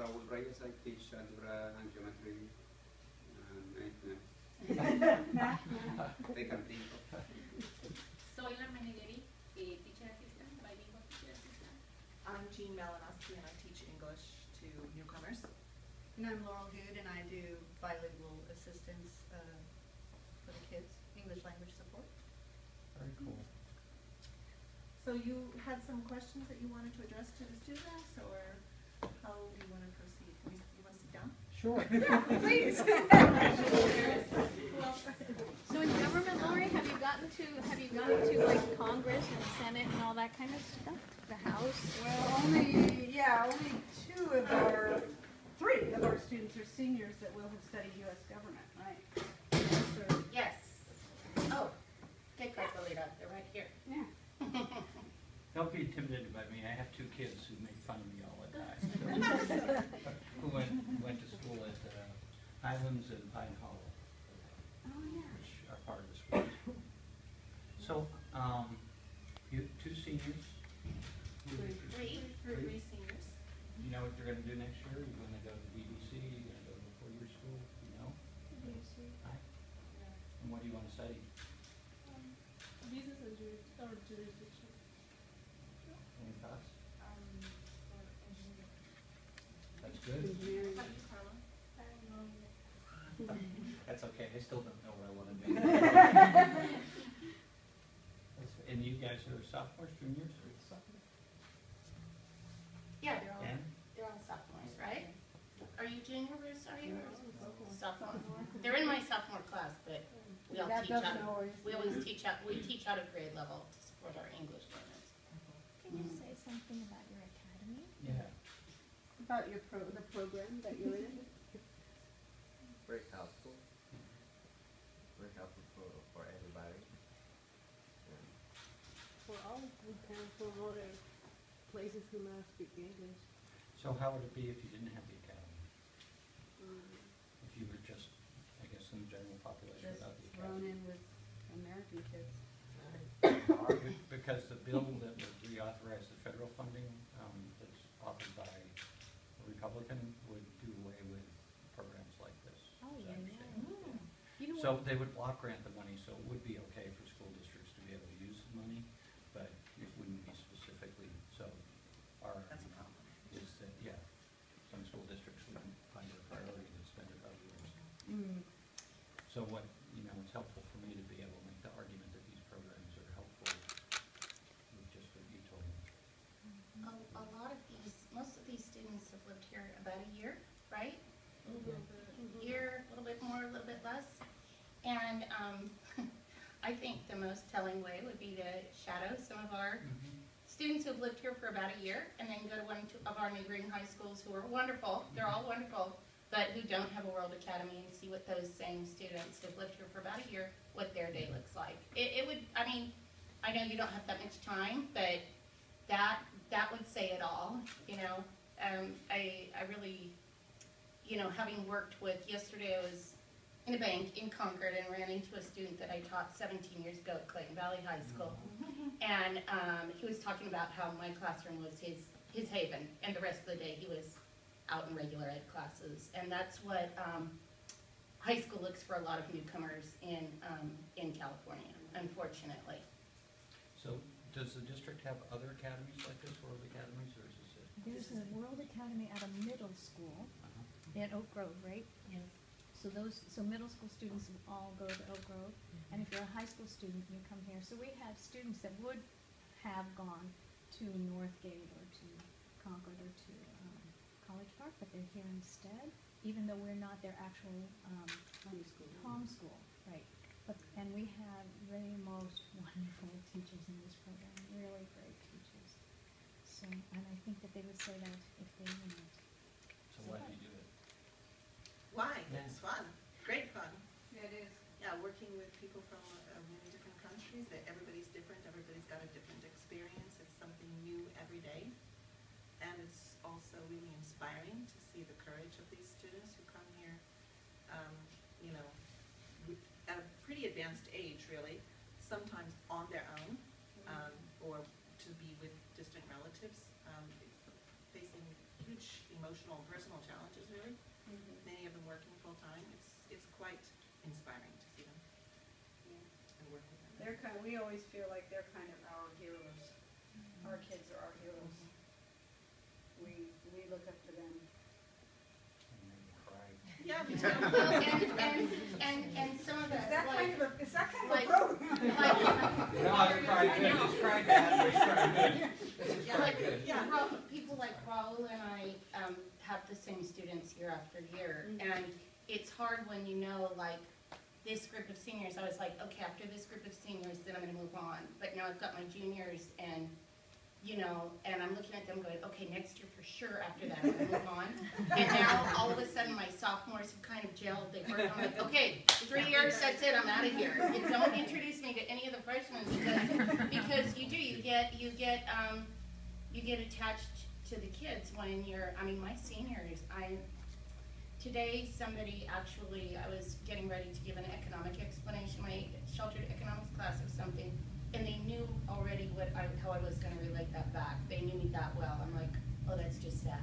Raul Reyes. I teach algebra and geometry. They can think of. Soy la Menegeri, teacher assistant, bilingual teacher assistant. I'm Jean Malinowski and I teach English to newcomers. And I'm Laurel Good and I do bilingual assistance for the kids, English language support. Very cool. So you had some questions that you wanted to address to the students, or how do you want to proceed? You want to sit down? Sure. Please. So in government, Lori, have you gone to like Congress and Senate and all that kind of stuff? The House? Well, only three of our students are seniors that will have studied U.S. government, right? Yes. Oh, take Cartolita, they're right here. Yeah. Don't be intimidated by me. I have two kids who make fun of me all the time. Who went to school at Highlands and Pine Hollow. Oh, yeah. Which are part of the school. So, you two seniors. Three seniors. You know what you're going to do next year? You're going to go to BBC. You're going to go to a four-year school. You know. BBC. Right. And what do you want to study? Business and jurisdiction. Any thoughts? For engineering. That's good. How do you, Carla? I don't know yet. That's okay. I still don't know what I want to do. And you guys are sophomores, juniors, or sophomores? Yeah, And they're all sophomores, right? Are you juniors, are you? Sophomore. They're in my sophomore class, but we all teach out. We always teach out at grade level to support our English learners. Can you say something about your academy? yeah. About your the program that you're in? Very helpful. Very helpful for everybody. For all we can from other places who not speak English. So how would it be if you didn't have the academy? If you were just, I guess, in the general population Just without the thrown academy? in with American kids. Because the bill that would reauthorize the federal funding that's offered by a Republican would do away with programs like this. Oh, as I yeah. understand it. You know So what? they would block grant the money, so it would be okay for school districts to be able to use the money, but it wouldn't be specifically, so our That's a problem. is that, yeah, some school districts wouldn't find it a priority to spend it others. So what, it's helpful for me to be able to make the argument that these programs are helpful with just what you told me. Most of these students have lived here about a year, right? A year, a little bit more, a little bit less. And I think the most telling way would be to shadow some of our students who have lived here for about a year and then go to one of our neighboring high schools who are wonderful, they're all wonderful, but who don't have a World Academy, and see what those same students who have lived here for about a year, what their day looks like. It would, I know you don't have that much time, but that would say it all, I really, having worked with, yesterday I was in a bank in Concord and ran into a student that I taught 17 years ago at Clayton Valley High School. And he was talking about how my classroom was his haven, and the rest of the day he was out in regular ed classes. And that's what high school looks for a lot of newcomers in California, unfortunately. So does the district have other academies like this, World Academies, or is this it? There's a World Academy at a middle school at Oak Grove, right? Yes. So middle school students all go to Oak Grove, and if you're a high school student, you come here. So we have students that would have gone to Northgate or to Concord or to College Park, but they're here instead, even though we're not their actual home school, right? And we have really most wonderful teachers in this program, really great teachers. So, and I think that they would say that if they knew it. So why do you do it? Why? Yeah. It's fun. Great fun. Yeah, it is. Yeah, working with people from many different countries. That everybody's different. Everybody's got a different experience. It's something new every day. And it's also really inspiring to see the courage of these students who come here, at a pretty advanced age, really, sometimes on their own, or to be with distant relatives, facing huge, emotional and personal challenges, really. Many of them working full-time. It's quite inspiring to see them and work with them. They're kind of, we always feel like they're kind of our heroes. Our kids are our heroes. We look up to them. And then cry. Yeah, me too. Well, and some of Is us, that like, kind of a, is that kind of like- a program? No, it's cry good, it's cry bad, it's cry good. It's cry like, good. Yeah. people like Raul and I have the same students year after year, and it's hard when you know, like, this group of seniors, I was like, okay, after this group of seniors, then I'm gonna move on. But now I've got my juniors, and, you know, and I'm looking at them going, okay, next year for sure after that, I'm gonna move on. And now, all of a sudden, my sophomores have kind of gelled, they've worked, I'm like, okay, 3 years, that's it, I'm out of here. You don't introduce me to any of the freshmen, because you do, you get attached to the kids when you're, I mean, my seniors, today somebody actually, I was getting ready to give an economic explanation, my sheltered economics class of something, and they knew already how I was gonna relate that back. They knew me that well. I'm like, oh, that's just sad.